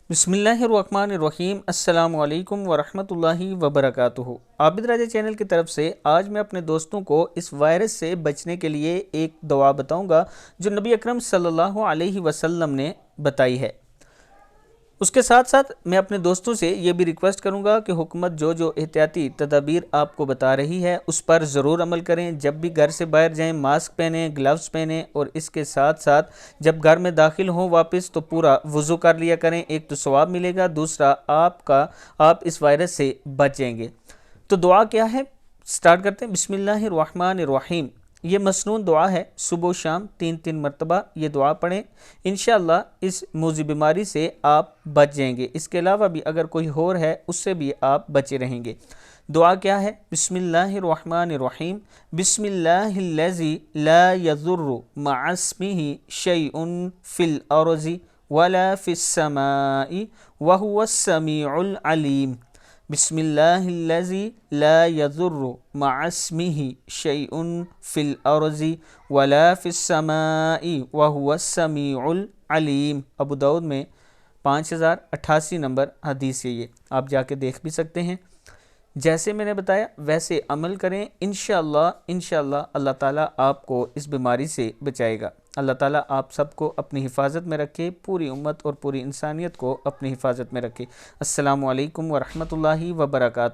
بسم اللہ الرحمن الرحیم۔ السلام علیکم ورحمۃ اللہ وبرکاتہ۔ عابد راجہ چینل کی طرف سے آج میں اپنے دوستوں کو اس وائرس سے بچنے کے لیے ایک دعا بتاؤں گا جو نبی اکرم صلی اللہ علیہ وسلم نے بتائی ہے۔ اس کے ساتھ ساتھ میں اپنے دوستوں سے یہ بھی ریکویسٹ کروں گا کہ حکومت جو احتیاطی تدابیر آپ کو بتا رہی ہے اس پر ضرور عمل کریں۔ جب بھی گھر سے باہر جائیں ماسک پہنیں، گلوز پہنیں، اور اس کے ساتھ ساتھ جب گھر میں داخل ہوں واپس تو پورا وضو کر لیا کریں۔ ایک تو ثواب ملے گا، دوسرا آپ اس وائرس سے بچ جائیں گے۔ تو دعا کیا ہے، سٹارٹ کرتے ہیں۔ بسم اللہ الرحمن الرحیم۔ یہ مسنون دعا ہے، صبح و شام 3 مرتبہ یہ دعا پڑھیں، انشاءاللہ اس موذی بیماری سے آپ بچ جائیں گے۔ اس کے علاوہ بھی اگر کوئی اور ہے اس سے بھی آپ بچے رہیں گے۔ دعا کیا ہے، بسم اللہ الرحمن الرحیم۔ بسم اللہ الذی لا یضر مع اسمہ شیء فی الارض ولا فی السماء وہو السمیع العلیم۔ بسم اللہ الذی لا یضر مع اسمہ شیء فی الارض ولا فی السماء وہو السمیع العلیم۔ ابو داؤد میں 5088 نمبر حدیث ہے، یہ آپ جا کے دیکھ بھی سکتے ہیں۔ جیسے میں نے بتایا ویسے عمل کریں، انشاءاللہ اللہ تعالیٰ آپ کو اس بیماری سے بچائے گا۔ اللہ تعالیٰ آپ سب کو اپنی حفاظت میں رکھے، پوری امت اور پوری انسانیت کو اپنی حفاظت میں رکھے۔ السلام علیکم ورحمۃ اللہ وبرکاتہ۔